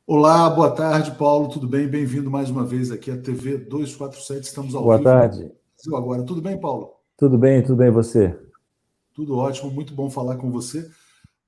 Olá, boa tarde, Paulo. Tudo bem? Bem-vindo mais uma vez aqui à TV 247. Estamos ao Boa vivo no tarde. Brasil agora. Tudo bem, Paulo? Tudo bem você? Tudo ótimo, muito bom falar com você.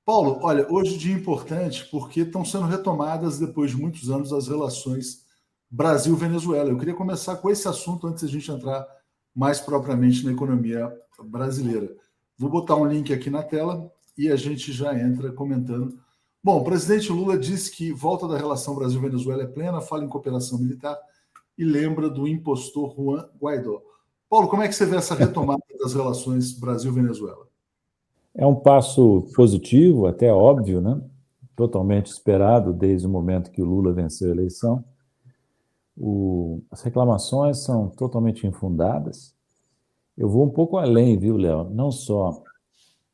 Paulo, olha, hoje é um dia importante porque estão sendo retomadas, depois de muitos anos, as relações Brasil-Venezuela. Eu queria começar com esse assunto antes da gente entrar mais propriamente na economia brasileira. Vou botar um link aqui na tela e a gente já entra comentando. Bom, o presidente Lula disse que volta da relação Brasil-Venezuela é plena, fala em cooperação militar e lembra do impostor Juan Guaidó. Paulo, como é que você vê essa retomada das relações Brasil-Venezuela? É um passo positivo, até óbvio, né? Totalmente esperado desde o momento que o Lula venceu a eleição. As reclamações são totalmente infundadas. Eu vou um pouco além, viu, Léo? Não só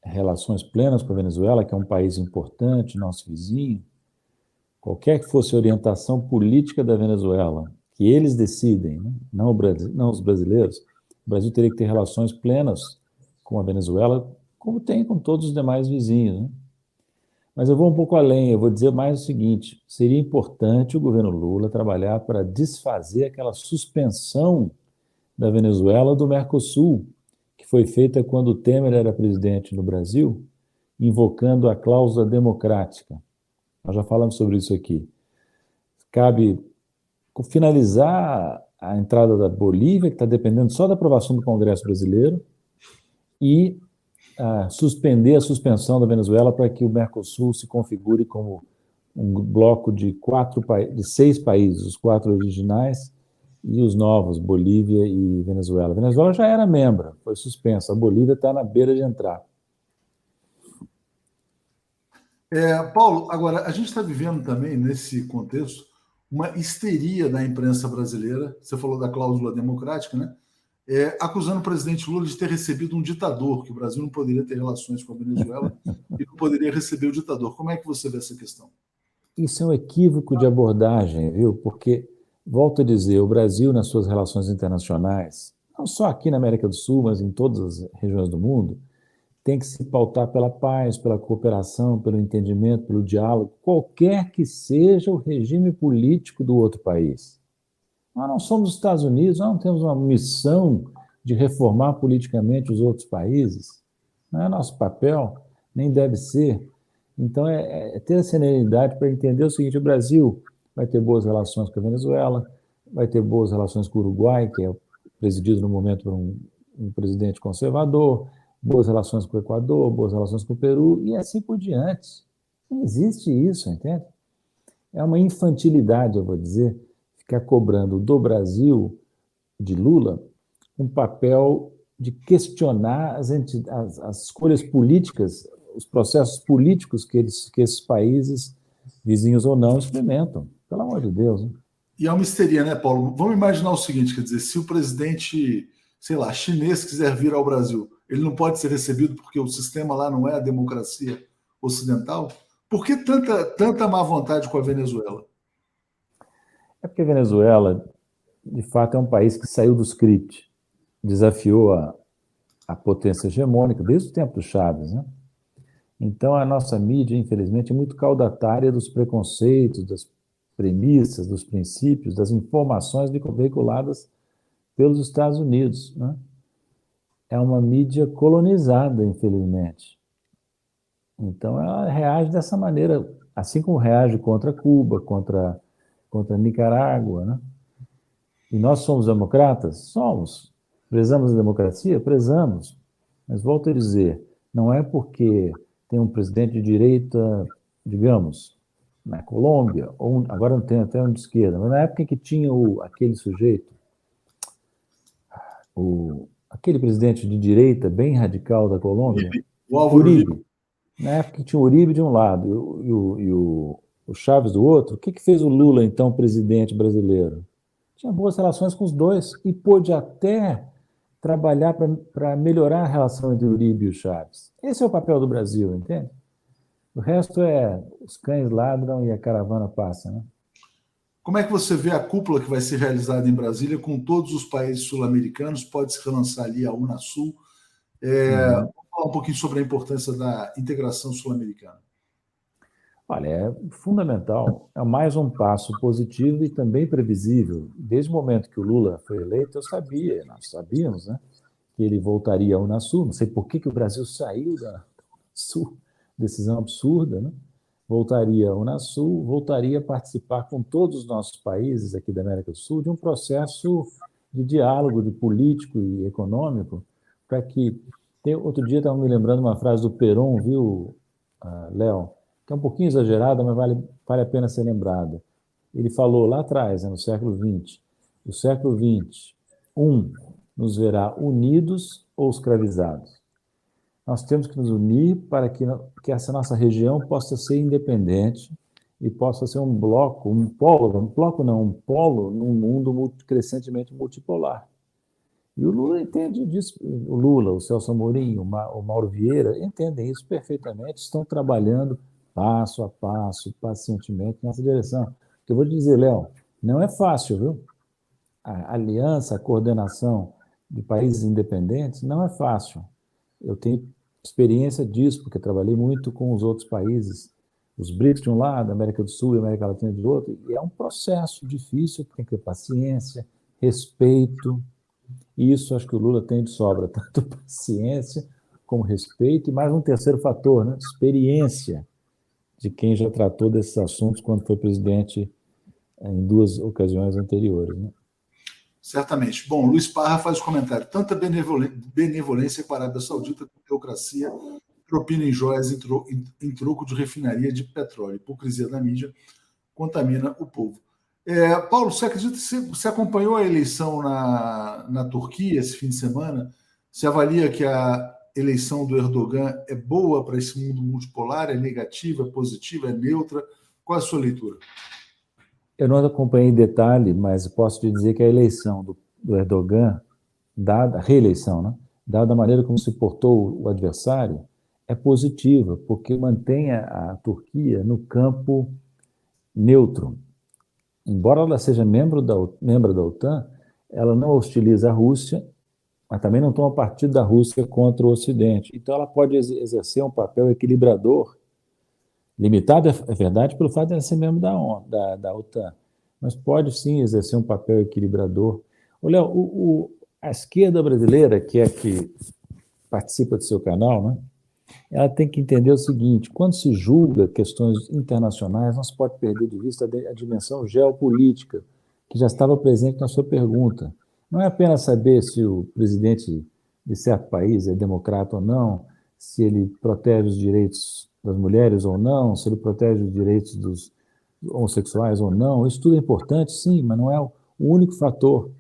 relações plenas com a Venezuela, que é um país importante, nosso vizinho, qualquer que fosse a orientação política da Venezuela, que eles decidem, né? Não, não os brasileiros, o Brasil teria que ter relações plenas com a Venezuela, como tem com todos os demais vizinhos, né? Mas eu vou um pouco além, eu vou dizer mais o seguinte: seria importante o governo Lula trabalhar para desfazer aquela suspensão da Venezuela do Mercosul, que foi feita quando o Temer era presidente no Brasil, invocando a cláusula democrática. Nós já falamos sobre isso aqui. Cabe finalizar a entrada da Bolívia, que está dependendo só da aprovação do Congresso brasileiro, e suspender a suspensão da Venezuela para que o Mercosul se configure como um bloco de 6 países, os 4 originais e os novos, Bolívia e Venezuela. A Venezuela já era membro, foi suspensa. A Bolívia está na beira de entrar. Paulo, agora, a gente está vivendo também, nesse contexto, uma histeria da imprensa brasileira. Você falou da cláusula democrática, né? Acusando o presidente Lula de ter recebido um ditador, que o Brasil não poderia ter relações com a Venezuela e não poderia receber o ditador. Como é que você vê essa questão? Isso é um equívoco de abordagem, viu? Porque, volto a dizer, o Brasil, nas suas relações internacionais, não só aqui na América do Sul, mas em todas as regiões do mundo, tem que se pautar pela paz, pela cooperação, pelo entendimento, pelo diálogo, qualquer que seja o regime político do outro país. Nós não somos os Estados Unidos, nós não temos uma missão de reformar politicamente os outros países. Não é nosso papel, nem deve ser. Então, é ter a serenidade para entender o seguinte: o Brasil vai ter boas relações com a Venezuela, vai ter boas relações com o Uruguai, que é presidido no momento por um presidente conservador, boas relações com o Equador, boas relações com o Peru, e assim por diante. Não existe isso, entende? É uma infantilidade, eu vou dizer, ficar cobrando do Brasil, de Lula, um papel de questionar as escolhas políticas, os processos políticos que esses países, vizinhos ou não, experimentam. Pelo amor de Deus. Né? E é uma histeria, né, Paulo? Vamos imaginar o seguinte, quer dizer, se o presidente, sei lá, chinês quiser vir ao Brasil, ele não pode ser recebido porque o sistema lá não é a democracia ocidental? Por que tanta má vontade com a Venezuela? É porque a Venezuela, de fato, é um país que saiu do script, desafiou a potência hegemônica desde o tempo do Chaves, né? Então, a nossa mídia, infelizmente, é muito caudatária dos preconceitos, das premissas, dos princípios, das informações veiculadas pelos Estados Unidos. Né? É uma mídia colonizada, infelizmente. Então, ela reage dessa maneira, assim como reage contra Cuba, contra Nicarágua. Né? E nós somos democratas? Somos. Prezamos a democracia? Prezamos. Mas volto a dizer, não é porque tem um presidente de direita, digamos, na Colômbia, ou agora não tem até um de esquerda, mas na época que tinha aquele sujeito, aquele presidente de direita bem radical da Colômbia, O Álvaro Uribe. Uribe, na época que tinha o Uribe de um lado e o Chaves do outro, o que fez o Lula, então, presidente brasileiro? Tinha boas relações com os dois e pôde até trabalhar para melhorar a relação entre o Uribe e o Chaves. Esse é o papel do Brasil, entende? O resto é os cães ladram e a caravana passa, né? Como é que você vê a cúpula que vai ser realizada em Brasília com todos os países sul-americanos? Pode se relançar ali a Unasul. Uhum. Vamos falar um pouquinho sobre a importância da integração sul-americana. Olha, é fundamental, é mais um passo positivo e também previsível. Desde o momento que o Lula foi eleito, nós sabíamos, né, que ele voltaria ao Unasul. Não sei por que o Brasil saiu da Sul, decisão absurda, né? Voltaria ao Unasul, voltaria a participar com todos os nossos países aqui da América do Sul de um processo de diálogo, de político e econômico, para que... Outro dia estava me lembrando uma frase do Perón, viu, Léo, que é um pouquinho exagerada, mas vale a pena ser lembrada. Ele falou lá atrás, né, no século XX, o século XX, nos verá unidos ou escravizados. Nós temos que nos unir para que essa nossa região possa ser independente e possa ser um bloco, um polo num mundo crescentemente multipolar. E o Lula entende disso, o Lula, o Celso Amorim, o Mauro Vieira, entendem isso perfeitamente, estão trabalhando passo a passo, pacientemente nessa direção. Que eu vou te dizer, Léo, não é fácil, viu? A aliança, a coordenação de países independentes não é fácil. Eu tenho experiência disso, porque trabalhei muito com os outros países, os BRICS de um lado, a América do Sul e a América Latina de outro, e é um processo difícil, tem que ter paciência, respeito, e isso acho que o Lula tem de sobra, tanto paciência como respeito, e mais um terceiro fator, né? Experiência de quem já tratou desses assuntos quando foi presidente em duas ocasiões anteriores, né? Certamente. Bom, Luiz Parra faz o comentário. Tanta benevolência com a Arábia Saudita com teocracia, propina em joias em troco de refinaria de petróleo. Hipocrisia da mídia contamina o povo. Paulo, você acredita que você acompanhou a eleição na Turquia esse fim de semana? Você avalia que a eleição do Erdogan é boa para esse mundo multipolar? É negativa, é positiva, é neutra? Qual é a sua leitura? Eu não acompanhei em detalhe, mas posso te dizer que a eleição do Erdogan, a reeleição, né, dada a maneira como se portou o adversário, é positiva, porque mantém a Turquia no campo neutro. Embora ela seja membro da OTAN, ela não hostiliza a Rússia, mas também não toma partido da Rússia contra o Ocidente. Então ela pode exercer um papel equilibrador, limitado, é verdade, pelo fato de ela ser membro da OTAN, mas pode sim exercer um papel equilibrador. Léo, a esquerda brasileira, que é a que participa do seu canal, né, ela tem que entender o seguinte: quando se julga questões internacionais, não se pode perder de vista a dimensão geopolítica, que já estava presente na sua pergunta. Não é apenas saber se o presidente de certo país é democrata ou não, se ele protege os direitos das mulheres ou não, se ele protege os direitos dos homossexuais ou não. Isso tudo é importante, sim, mas não é o único fator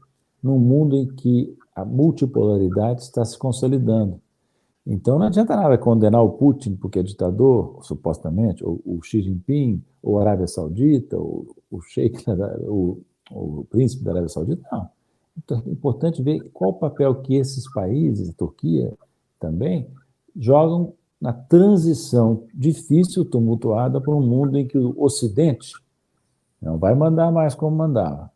num mundo em que a multipolaridade está se consolidando. Então não adianta nada condenar o Putin porque é ditador, supostamente, ou o Xi Jinping, ou a Arábia Saudita, ou o Sheik, o príncipe da Arábia Saudita, não. Então, é importante ver qual o papel que esses países, a Turquia também, jogam na transição difícil, tumultuada, para um mundo em que o Ocidente não vai mandar mais como mandava.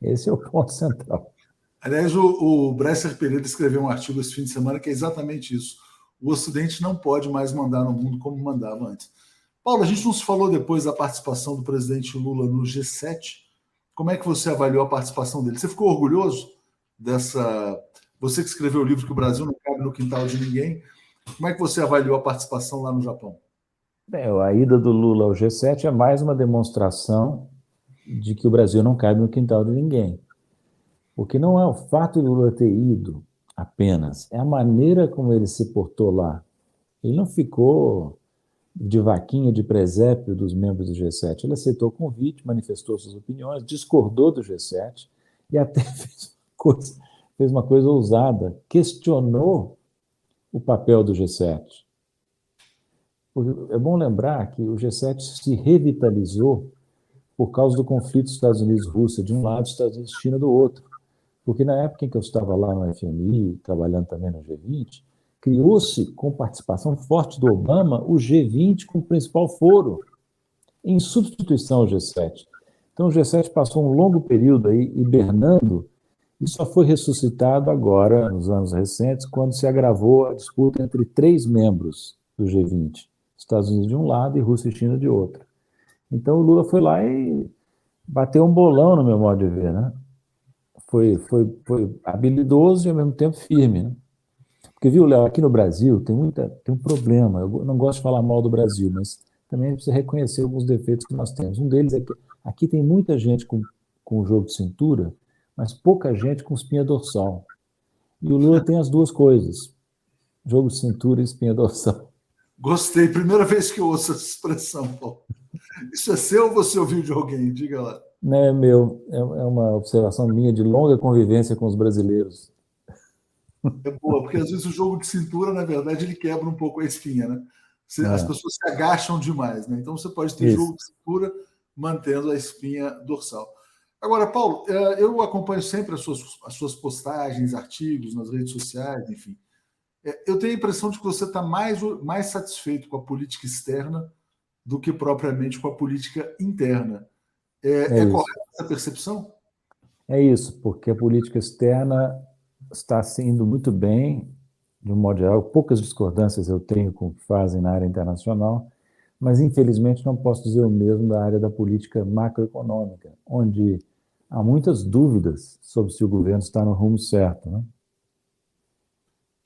Esse é o ponto central. Aliás, o Bresser Pereira escreveu um artigo esse fim de semana que é exatamente isso. O Ocidente não pode mais mandar no mundo como mandava antes. Paulo, a gente não se falou depois da participação do presidente Lula no G7. Como é que você avaliou a participação dele? Você ficou orgulhoso dessa... Você que escreveu o livro que o Brasil não cabe no quintal de ninguém. Como é que você avaliou a participação lá no Japão? Bem, a ida do Lula ao G7 é mais uma demonstração de que o Brasil não cabe no quintal de ninguém. Porque não é o fato de Lula ter ido apenas, é a maneira como ele se portou lá. Ele não ficou de vaquinha de presépio dos membros do G7. Ele aceitou o convite, manifestou suas opiniões, discordou do G7 e até fez uma coisa ousada, questionou o papel do G7. É bom lembrar que o G7 se revitalizou por causa do conflito Estados Unidos-Rússia de um lado, Estados Unidos-China do outro. Porque na época em que eu estava lá no FMI, trabalhando também no G20, criou-se, com participação forte do Obama, o G20 como principal foro, em substituição ao G7. Então o G7 passou um longo período aí hibernando e só foi ressuscitado agora, nos anos recentes, quando se agravou a disputa entre três membros do G20, Estados Unidos de um lado e Rússia e China de outro. Então o Lula foi lá e bateu um bolão no meu modo de ver, né? Foi habilidoso e ao mesmo tempo firme, né? Porque, viu, Léo, aqui no Brasil tem um problema. Eu não gosto de falar mal do Brasil, mas também a gente precisa reconhecer alguns defeitos que nós temos. Um deles é que aqui tem muita gente com jogo de cintura, mas pouca gente com espinha dorsal. E o Lula tem as duas coisas: jogo de cintura e espinha dorsal. Gostei, primeira vez que eu ouço essa expressão, Paulo. Isso é seu ou você ouviu de alguém? Diga lá. Não é meu, é uma observação minha de longa convivência com os brasileiros. É boa, porque às vezes o jogo de cintura, na verdade, ele quebra um pouco a espinha, né? As É, pessoas se agacham demais, né? Então você pode ter isso. jogo de cintura mantendo a espinha dorsal. Agora, Paulo, eu acompanho sempre as suas postagens, artigos nas redes sociais, enfim. Eu tenho a impressão de que você está mais satisfeito com a política externa do que propriamente com a política interna. É É isso. correta essa percepção? É isso, porque a política externa está se indo muito bem, de um modo geral. Poucas discordâncias eu tenho com o que fazem na área internacional, mas infelizmente não posso dizer o mesmo da área da política macroeconômica, onde há muitas dúvidas sobre se o governo está no rumo certo, né?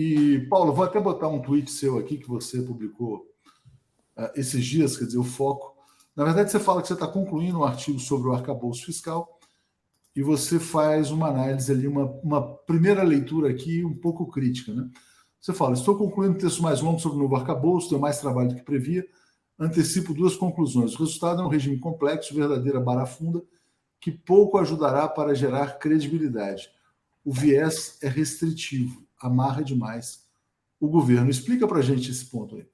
E, Paulo, vou até botar um tweet seu aqui que você publicou esses dias, quer dizer, o foco. Na verdade, você fala que você está concluindo um artigo sobre o arcabouço fiscal e você faz uma análise ali, uma primeira leitura aqui um pouco crítica, né? Você fala, estou concluindo um texto mais longo sobre o novo arcabouço, deu mais trabalho do que previa, antecipo duas conclusões. O resultado é um regime complexo, verdadeira barafunda, que pouco ajudará para gerar credibilidade. O viés é restritivo, amarra demais o governo. Explica para a gente esse ponto aí.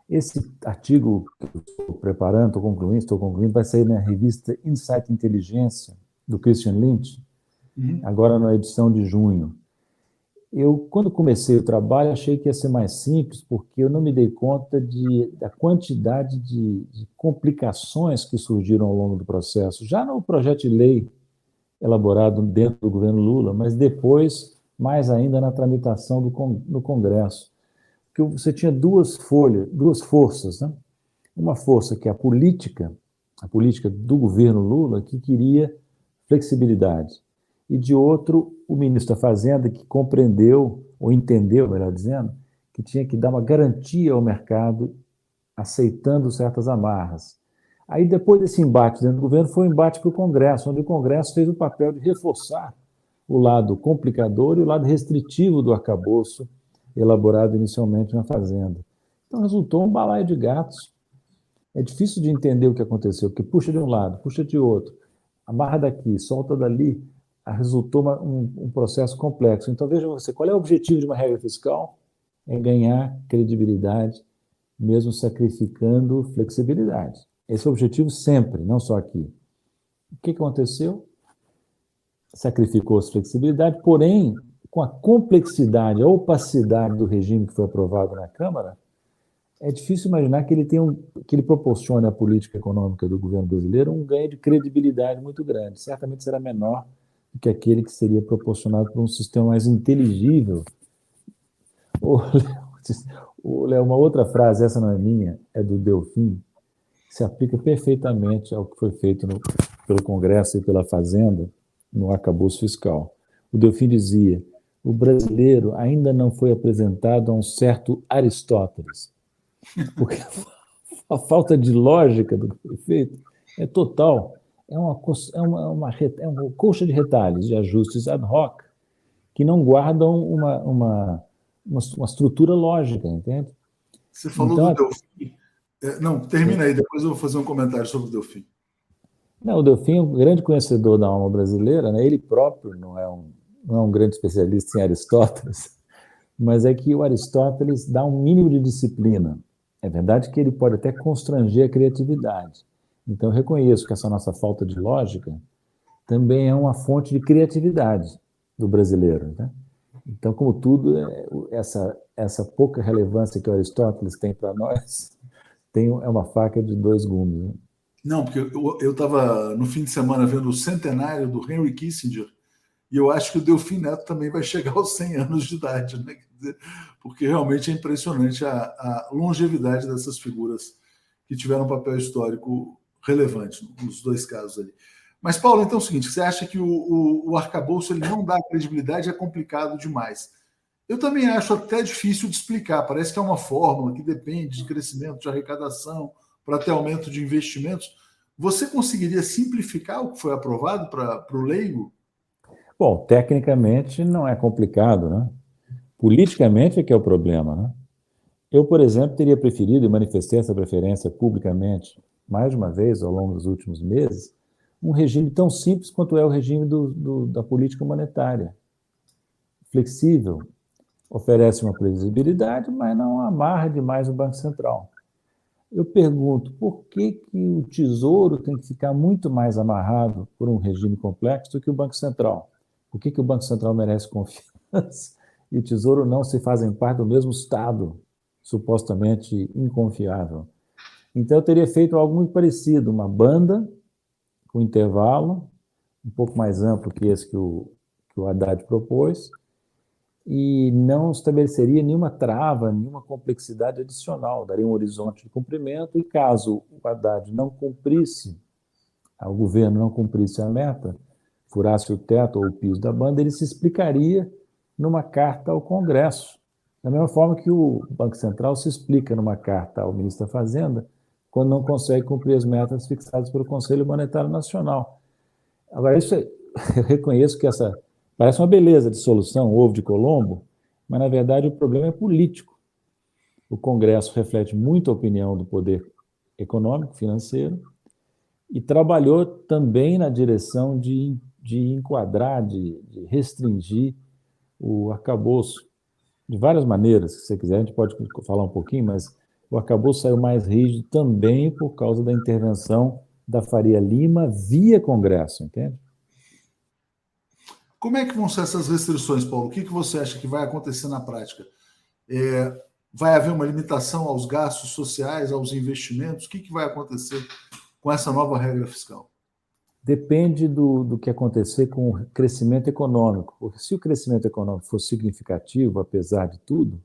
Esse artigo que eu estou preparando, estou concluindo, vai sair na revista Insight Inteligência, do Christian Lynch, Uhum. agora na edição de junho. Eu, quando comecei o trabalho, achei que ia ser mais simples, porque eu não me dei conta da quantidade de complicações que surgiram ao longo do processo. Já no projeto de lei elaborado dentro do governo Lula, mas depois, mais ainda, na tramitação no Congresso. Que você tinha duas folhas, duas forças, né? Uma força que é a política do governo Lula, que queria flexibilidade. E de outro, o ministro da Fazenda, que compreendeu, ou entendeu, melhor dizendo, que tinha que dar uma garantia ao mercado, aceitando certas amarras. Aí, depois desse embate dentro do governo, foi um embate para o Congresso, onde o Congresso fez o papel de reforçar o lado complicador e o lado restritivo do arcabouço elaborado inicialmente na Fazenda. Então, resultou um balaio de gatos. É difícil de entender o que aconteceu, porque puxa de um lado, puxa de outro, amarra daqui, solta dali, resultou um processo complexo. Então, veja você, qual é o objetivo de uma regra fiscal? É ganhar credibilidade, mesmo sacrificando flexibilidade. Esse é o objetivo sempre, não só aqui. O que aconteceu? Sacrificou-se flexibilidade, porém, com a complexidade, a opacidade do regime que foi aprovado na Câmara, é difícil imaginar que ele proporcione à política econômica do governo brasileiro um ganho de credibilidade muito grande. Certamente será menor do que aquele que seria proporcionado por um sistema mais inteligível. Léo, uma outra frase, essa não é minha, é do Delfim, que se aplica perfeitamente ao que foi feito pelo Congresso e pela Fazenda no arcabouço fiscal. O Delfim dizia: o brasileiro ainda não foi apresentado a um certo Aristóteles, porque a falta de lógica do que foi feito é total. É uma colcha de retalhos, de ajustes ad hoc, que não guardam uma estrutura lógica, entende? Você falou do Então, Delfim. Não, termina aí, depois eu vou fazer um comentário sobre o Delfim. não, o Delfim é um grande conhecedor da alma brasileira, né? Ele próprio não é um grande especialista em Aristóteles, mas é que o Aristóteles dá um mínimo de disciplina. É verdade que ele pode até constranger a criatividade. Então, eu reconheço que essa nossa falta de lógica também é uma fonte de criatividade do brasileiro, né? Então, como tudo, essa pouca relevância que o Aristóteles tem para nós é uma faca de dois gumes, né? Não, porque eu estava no fim de semana vendo o centenário do Henry Kissinger e eu acho que o Delfim Neto também vai chegar aos 100 anos de idade, né? Quer dizer, porque realmente é impressionante a longevidade dessas figuras que tiveram um papel histórico relevante nos dois casos ali. Mas, Paulo, então é o seguinte, você acha que o arcabouço ele não dá credibilidade, é complicado demais. Eu também acho até difícil de explicar, parece que é uma fórmula que depende de crescimento de arrecadação para ter aumento de investimentos. Você conseguiria simplificar o que foi aprovado para o leigo? Bom, tecnicamente não é complicado, né? Politicamente é que é o problema, né? Eu, por exemplo, teria preferido e manifestei essa preferência publicamente, mais de uma vez ao longo dos últimos meses, um regime tão simples quanto é o regime da política monetária. Flexível, oferece uma previsibilidade, mas não amarra demais o Banco Central. Eu pergunto, por que o Tesouro tem que ficar muito mais amarrado por um regime complexo do que o Banco Central? Por que o Banco Central merece confiança e o Tesouro não se fazem parte do mesmo Estado, supostamente inconfiável? Então, eu teria feito algo muito parecido, uma banda com intervalo, um pouco mais amplo que esse que o Haddad propôs, e não estabeleceria nenhuma trava, nenhuma complexidade adicional, daria um horizonte de cumprimento, e caso o Haddad não cumprisse, o governo não cumprisse a meta, furasse o teto ou o piso da banda, ele se explicaria numa carta ao Congresso, da mesma forma que o Banco Central se explica numa carta ao ministro da Fazenda quando não consegue cumprir as metas fixadas pelo Conselho Monetário Nacional. Agora, eu reconheço que essa parece uma beleza de solução, ovo de Colombo, mas, na verdade, o problema é político. O Congresso reflete muito a opinião do poder econômico, financeiro, e trabalhou também na direção de enquadrar, de restringir o arcabouço de várias maneiras. Se você quiser, a gente pode falar um pouquinho, mas o arcabouço saiu mais rígido também por causa da intervenção da Faria Lima via Congresso, entende? Como é que vão ser essas restrições, Paulo? O que você acha que vai acontecer na prática? Vai haver uma limitação aos gastos sociais, aos investimentos? O que vai acontecer com essa nova regra fiscal? Depende do que acontecer com o crescimento econômico. Porque se o crescimento econômico for significativo, apesar de tudo,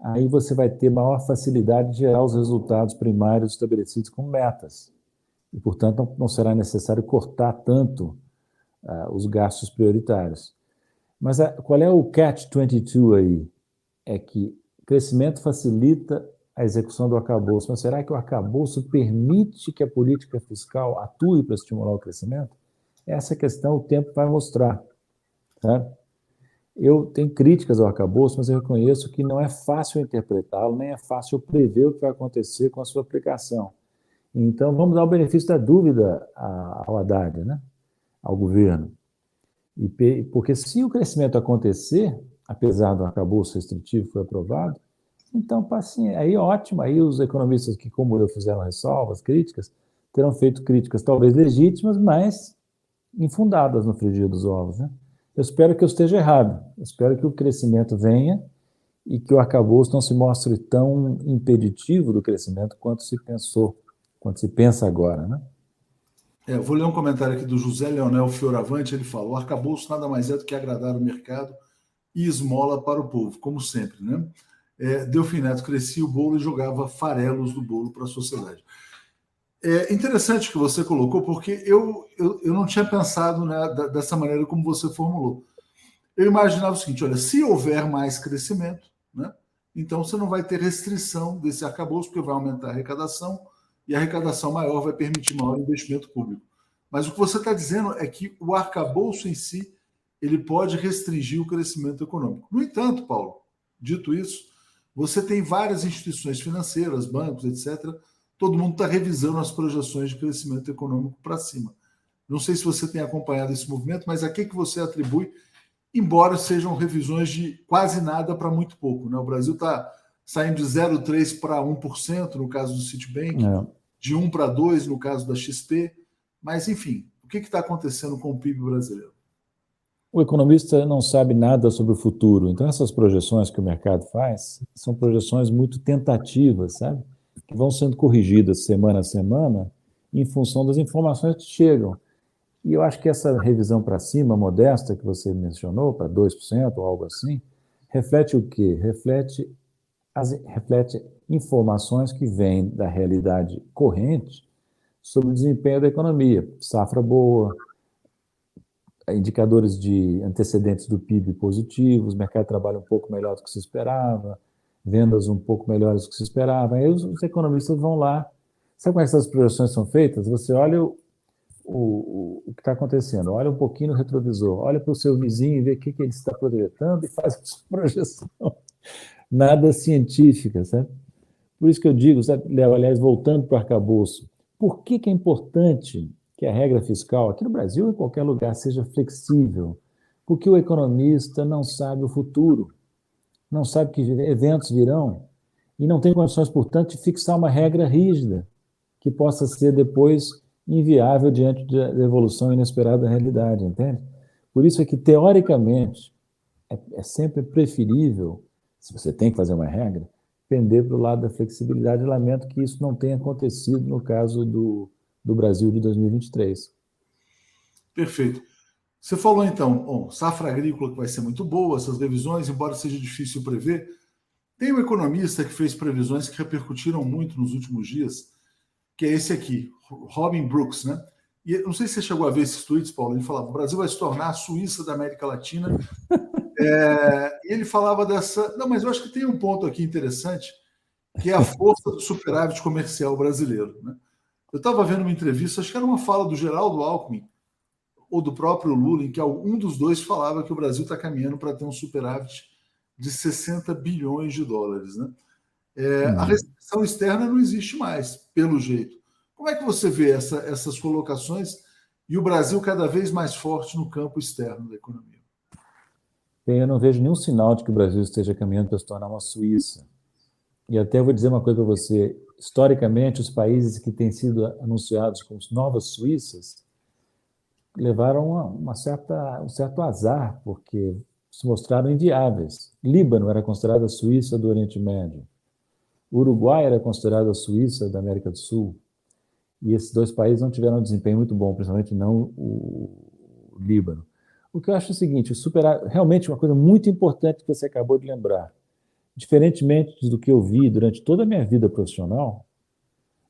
aí você vai ter maior facilidade de gerar os resultados primários estabelecidos como metas. E, portanto, não será necessário cortar tanto os gastos prioritários. Mas qual é o catch-22 aí? É que o crescimento facilita a execução do arcabouço, mas será que o arcabouço permite que a política fiscal atue para estimular o crescimento? Essa questão o tempo vai mostrar. Tá? Eu tenho críticas ao arcabouço, mas eu reconheço que não é fácil interpretá-lo, nem é fácil prever o que vai acontecer com a sua aplicação. Então, vamos dar o benefício da dúvida ao Haddad, né? Ao governo. Porque se o crescimento acontecer, apesar do arcabouço restritivo que foi aprovado, então, assim, aí ótimo, aí os economistas que, como eu, fizeram ressalvas, críticas, terão feito críticas talvez legítimas, mas infundadas no frigir dos ovos, né? Eu espero que eu esteja errado, eu espero que o crescimento venha e que o arcabouço não se mostre tão impeditivo do crescimento quanto se pensou, quanto se pensa agora, né? Eu vou ler um comentário aqui do José Leonel Fioravante, ele falou: o arcabouço nada mais é do que agradar o mercado e esmola para o povo, como sempre, né? Delfim Neto crescia o bolo e jogava farelos do bolo para a sociedade. É interessante que você colocou, porque eu não tinha pensado, né, dessa maneira como você formulou. Eu imaginava o seguinte: olha, se houver mais crescimento, né, então você não vai ter restrição desse arcabouço, porque vai aumentar a arrecadação, e a arrecadação maior vai permitir maior investimento público. Mas o que você está dizendo é que o arcabouço em si ele pode restringir o crescimento econômico. No entanto, Paulo, dito isso, você tem várias instituições financeiras, bancos, etc. Todo mundo está revisando as projeções de crescimento econômico para cima. Não sei se você tem acompanhado esse movimento, mas a que você atribui, embora sejam revisões de quase nada para muito pouco, né? O Brasil está saindo de 0,3% para 1% no caso do Citibank, de 1 para 2 no caso da XP, mas enfim, o que está acontecendo com o PIB brasileiro? O economista não sabe nada sobre o futuro, então essas projeções que o mercado faz são projeções muito tentativas, sabe? Que vão sendo corrigidas semana a semana em função das informações que chegam. E eu acho que essa revisão para cima, modesta, que você mencionou, para 2% ou algo assim, reflete o quê? Reflete informações que vêm da realidade corrente, sobre o desempenho da economia. Safra boa, indicadores de antecedentes do PIB positivos, mercado de trabalho um pouco melhor do que se esperava, vendas um pouco melhores do que se esperava. Aí os economistas vão lá. Sabe como essas projeções são feitas? Você olha o que está acontecendo, olha um pouquinho no retrovisor, olha para o seu vizinho e vê o que ele está projetando e faz a sua projeção. Nada científica, sabe? Por isso que eu digo, sabe, Léo, aliás, voltando para o arcabouço, por que é importante que a regra fiscal, aqui no Brasil ou em qualquer lugar, seja flexível? Porque o economista não sabe o futuro, não sabe que eventos virão e não tem condições, portanto, de fixar uma regra rígida que possa ser depois inviável diante da evolução inesperada da realidade, entende? Por isso é que, teoricamente, é sempre preferível, se você tem que fazer uma regra, pender para o lado da flexibilidade. Lamento que isso não tenha acontecido no caso do Brasil de 2023. Perfeito. Você falou então, bom, safra agrícola que vai ser muito boa, essas revisões, embora seja difícil prever. Tem um economista que fez previsões que repercutiram muito nos últimos dias, que é esse aqui, Robin Brooks, né? E não sei se você chegou a ver esses tweets, Paulo. Ele falava: o Brasil vai se tornar a Suíça da América Latina. E ele falava dessa. Não, mas eu acho que tem um ponto aqui interessante, que é a força do superávit comercial brasileiro. Né? Eu estava vendo uma entrevista, acho que era uma fala do Geraldo Alckmin, ou do próprio Lula, em que um dos dois falava que o Brasil está caminhando para ter um superávit de 60 bilhões de dólares. Né? A restrição externa não existe mais, pelo jeito. Como é que você vê essas colocações e o Brasil cada vez mais forte no campo externo da economia? Bem, eu não vejo nenhum sinal de que o Brasil esteja caminhando para se tornar uma Suíça. E até vou dizer uma coisa para você. Historicamente, os países que têm sido anunciados como novas Suíças levaram um certo azar, porque se mostraram inviáveis. Líbano era considerado a Suíça do Oriente Médio. O Uruguai era considerado a Suíça da América do Sul. E esses dois países não tiveram um desempenho muito bom, principalmente não o Líbano. O que eu acho é o seguinte, realmente uma coisa muito importante que você acabou de lembrar. Diferentemente do que eu vi durante toda a minha vida profissional,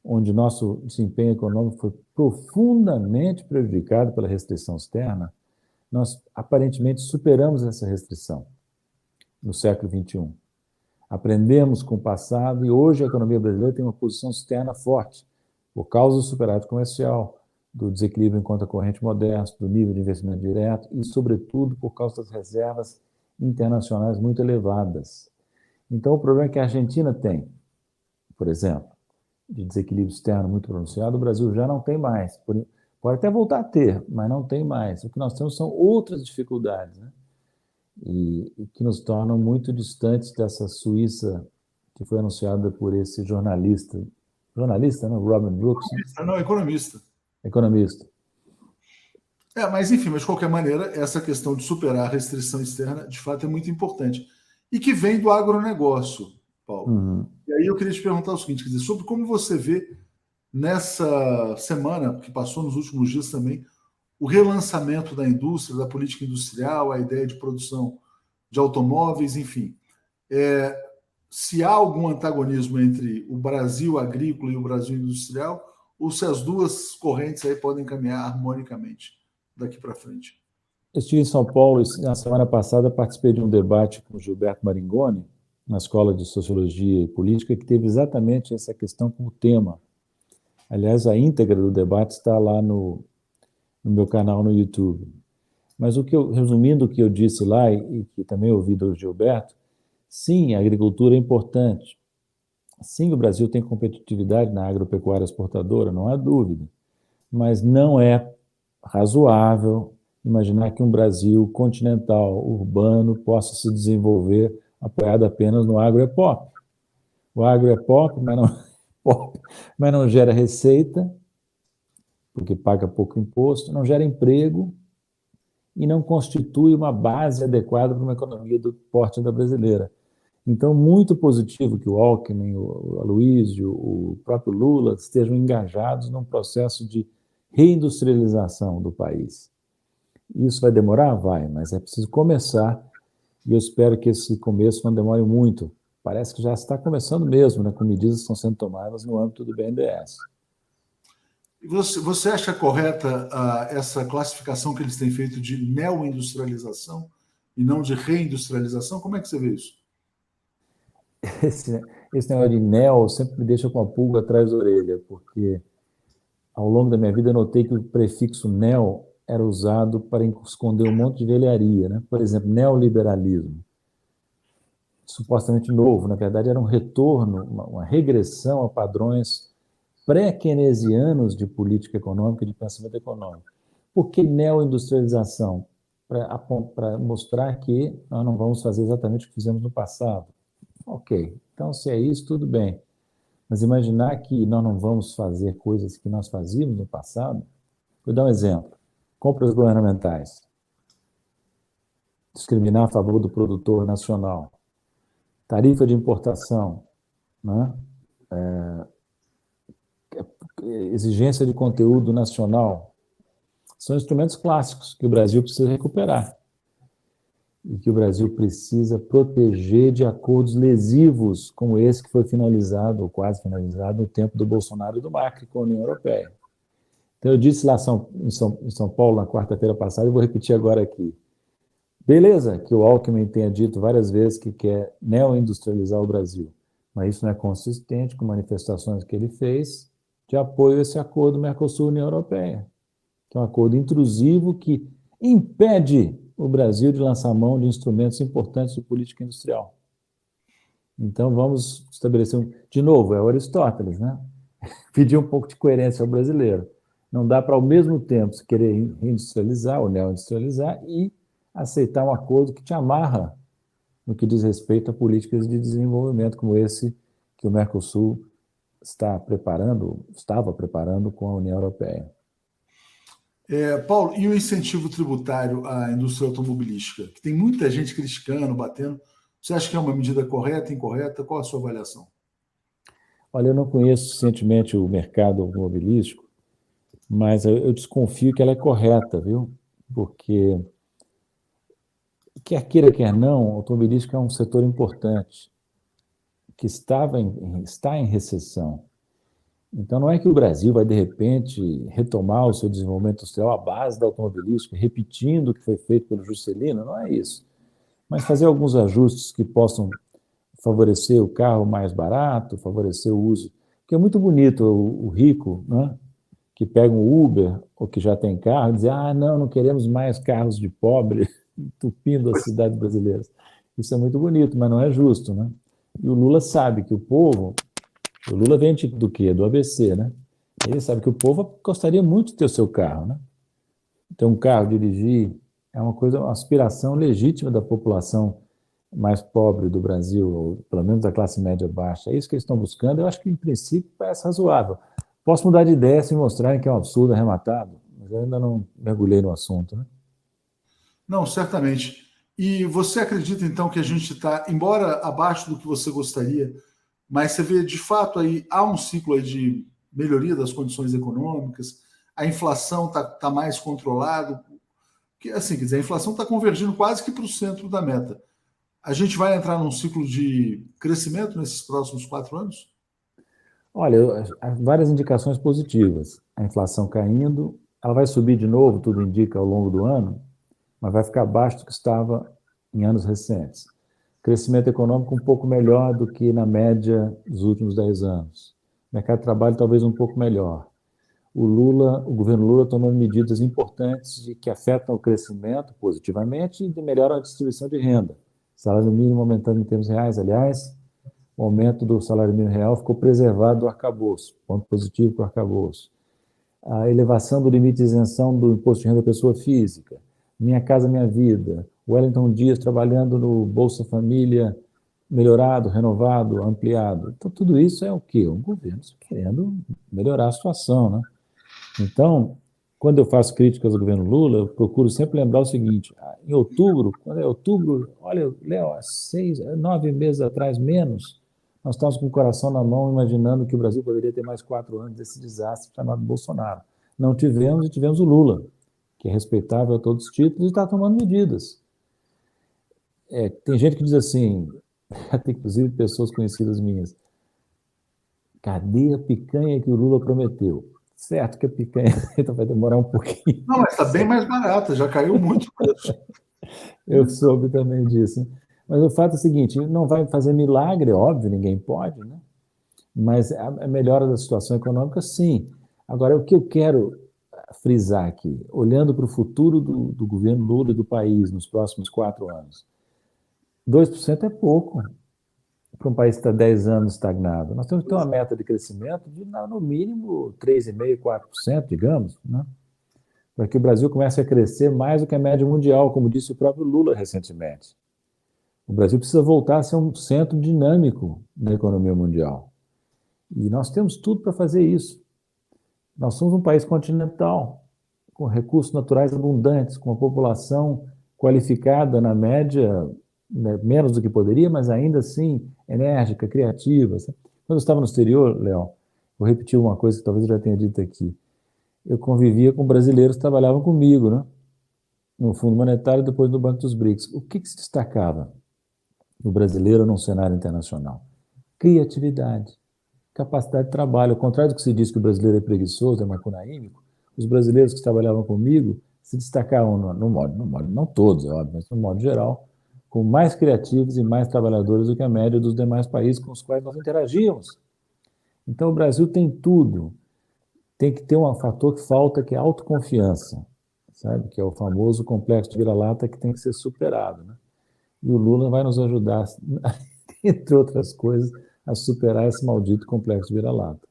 onde nosso desempenho econômico foi profundamente prejudicado pela restrição externa, nós aparentemente superamos essa restrição no século XXI. Aprendemos com o passado e hoje a economia brasileira tem uma posição externa forte, por causa do superávit comercial, do desequilíbrio em conta corrente modesto, do nível de investimento direto e, sobretudo, por causa das reservas internacionais muito elevadas. Então, o problema que a Argentina tem, por exemplo, de desequilíbrio externo muito pronunciado, o Brasil já não tem mais. Pode até voltar a ter, mas não tem mais. O que nós temos são outras dificuldades, né? E que nos tornam muito distantes dessa Suíça que foi anunciada por esse jornalista, né? Robin Brooks, né? Não, economista. Economista. Mas enfim, mas de qualquer maneira, essa questão de superar a restrição externa, de fato, é muito importante. E que vem do agronegócio, Paulo. E aí eu queria te perguntar o seguinte, quer dizer, sobre como você vê nessa semana, que passou nos últimos dias também, o relançamento da indústria, da política industrial, a ideia de produção de automóveis, enfim. Se há algum antagonismo entre o Brasil agrícola e o Brasil industrial, ou se as duas correntes aí podem caminhar harmonicamente daqui para frente. Eu estive em São Paulo e na semana passada participei de um debate com o Gilberto Maringoni, na Escola de Sociologia e Política, que teve exatamente essa questão como tema. Aliás, a íntegra do debate está lá no meu canal no YouTube. Mas resumindo o que eu disse lá e que também ouvi do Gilberto, sim, a agricultura é importante. Sim, o Brasil tem competitividade na agropecuária exportadora, não há dúvida. Mas não é razoável imaginar que um Brasil continental, urbano, possa se desenvolver apoiado apenas no agro-pop. O agro é pop, mas não gera receita, porque paga pouco imposto, não gera emprego e não constitui uma base adequada para uma economia do porte da brasileira. Então, muito positivo que o Alckmin, o Aloysio, o próprio Lula estejam engajados num processo de reindustrialização do país. Isso vai demorar? Vai, mas é preciso começar e eu espero que esse começo não demore muito. Parece que já está começando mesmo, né, com medidas que estão sendo tomadas no âmbito do BNDES. Você acha correta essa classificação que eles têm feito de neoindustrialização e não de reindustrialização? Como é que você vê isso? Esse negócio de neo sempre me deixa com a pulga atrás da orelha, porque ao longo da minha vida eu notei que o prefixo neo era usado para esconder um monte de velharia, né? Por exemplo, neoliberalismo, supostamente novo, na verdade era um retorno, uma regressão a padrões pré-keynesianos de política econômica e de pensamento econômico. Por que neoindustrialização? Para mostrar que nós não vamos fazer exatamente o que fizemos no passado. Ok, então se é isso, tudo bem. Mas imaginar que nós não vamos fazer coisas que nós fazíamos no passado. Vou dar um exemplo. Compras governamentais. Discriminar a favor do produtor nacional. Tarifa de importação. Né? Exigência de conteúdo nacional. São instrumentos clássicos que o Brasil precisa recuperar e que o Brasil precisa proteger de acordos lesivos, como esse que foi finalizado, ou quase finalizado, no tempo do Bolsonaro e do Macri com a União Europeia. Então, eu disse lá em São Paulo, na quarta-feira passada, e vou repetir agora aqui. Beleza que o Alckmin tenha dito várias vezes que quer neoindustrializar o Brasil, mas isso não é consistente com manifestações que ele fez de apoio a esse acordo Mercosul-União Europeia, que é um acordo intrusivo que impede o Brasil de lançar mão de instrumentos importantes de política industrial. Então, vamos estabelecer de novo, é o Aristóteles, né? Pedir um pouco de coerência ao brasileiro. Não dá para, ao mesmo tempo, se querer reindustrializar ou neoindustrializar e aceitar um acordo que te amarra no que diz respeito a políticas de desenvolvimento como esse que o Mercosul estava preparando com a União Europeia. Paulo, e o incentivo tributário à indústria automobilística? Que tem muita gente criticando, batendo. Você acha que é uma medida correta, incorreta? Qual a sua avaliação? Olha, eu não conheço suficientemente o mercado automobilístico, mas eu desconfio que ela é correta, viu? Porque, quer queira, quer não, o automobilístico é um setor importante, que está em recessão. Então, não é que o Brasil vai, de repente, retomar o seu desenvolvimento industrial à base da automobilística, repetindo o que foi feito pelo Juscelino, não é isso. Mas fazer alguns ajustes que possam favorecer o carro mais barato, favorecer o uso. Porque é muito bonito o rico, né, que pega um Uber ou que já tem carro e diz: ah, não queremos mais carros de pobre entupindo as cidades brasileiras. Isso é muito bonito, mas não é justo, né? E o Lula sabe que o Lula vem do quê? Do ABC, né? Ele sabe que o povo gostaria muito de ter o seu carro, né? Ter um carro, dirigir, é uma aspiração legítima da população mais pobre do Brasil, ou pelo menos da classe média baixa. É isso que eles estão buscando. Eu acho que, em princípio, parece razoável. Posso mudar de ideia se mostrarem que é um absurdo arrematado, mas eu ainda não mergulhei no assunto, né? Não, certamente. E você acredita, então, que a gente está, embora abaixo do que você gostaria, mas você vê, de fato, aí há um ciclo aí de melhoria das condições econômicas, a inflação está mais controlada, que, assim, quer dizer, a inflação está convergindo quase que para o centro da meta. A gente vai entrar num ciclo de crescimento nesses próximos 4 anos? Olha, há várias indicações positivas. A inflação caindo, ela vai subir de novo, tudo indica, ao longo do ano, mas vai ficar abaixo do que estava em anos recentes. Crescimento econômico um pouco melhor do que na média dos últimos 10 anos. Mercado de trabalho talvez um pouco melhor. O governo Lula tomando medidas importantes que afetam o crescimento positivamente e melhoram a distribuição de renda. Salário mínimo aumentando em termos reais, aliás, o aumento do salário mínimo real ficou preservado do arcabouço, ponto positivo para o arcabouço. A elevação do limite de isenção do imposto de renda da pessoa física, Minha Casa Minha Vida, Wellington Dias trabalhando no Bolsa Família melhorado, renovado, ampliado. Então, tudo isso é o quê? Um governo querendo melhorar a situação, né? Então, quando eu faço críticas ao governo Lula, eu procuro sempre lembrar o seguinte: em outubro, quando é outubro, olha, Léo, 9 meses atrás, menos, nós estávamos com o coração na mão, imaginando que o Brasil poderia ter mais 4 anos desse desastre chamado Bolsonaro. Não tivemos, e tivemos o Lula, que é respeitável a todos os títulos e está tomando medidas. Tem gente que diz assim, tem inclusive pessoas conhecidas minhas: cadê a picanha que o Lula prometeu? Certo que a picanha então vai demorar um pouquinho. Não, mas está bem mais barata, já caiu muito o preço. Eu soube também disso. Mas o fato é o seguinte, não vai fazer milagre, óbvio, ninguém pode, né? Mas a melhora da situação econômica, sim. Agora, o que eu quero frisar aqui, olhando para o futuro do governo Lula e do país nos próximos 4 anos, 2% é pouco para um país que está 10 anos estagnado. Nós temos que ter uma meta de crescimento de, no mínimo, 3,5%, 4%, digamos, né? Para que o Brasil comece a crescer mais do que a média mundial, como disse o próprio Lula recentemente. O Brasil precisa voltar a ser um centro dinâmico da economia mundial. E nós temos tudo para fazer isso. Nós somos um país continental, com recursos naturais abundantes, com uma população qualificada na média, né, menos do que poderia, mas ainda assim enérgica, criativa. Quando eu estava no exterior, Léo, vou repetir uma coisa que talvez eu já tenha dito aqui. Eu convivia com brasileiros que trabalhavam comigo, né? No Fundo Monetário e depois no Banco dos BRICS. O que se destacava no brasileiro num cenário internacional? Criatividade, capacidade de trabalho. Ao contrário do que se diz que o brasileiro é preguiçoso, é macunaímico, os brasileiros que trabalhavam comigo se destacavam no modo, não todos, é óbvio, mas no modo geral, com mais criativos e mais trabalhadores do que a média dos demais países com os quais nós interagíamos. Então, o Brasil tem tudo. Tem que ter um fator que falta, que é a autoconfiança, sabe? Que é o famoso complexo de vira-lata que tem que ser superado, né? E o Lula vai nos ajudar, entre outras coisas, a superar esse maldito complexo de vira-lata.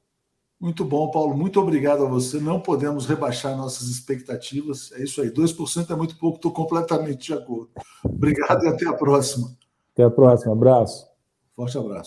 Muito bom, Paulo. Muito obrigado a você. Não podemos rebaixar nossas expectativas. É isso aí. 2% é muito pouco, estou completamente de acordo. Obrigado e até a próxima. Até a próxima. Abraço. Forte abraço.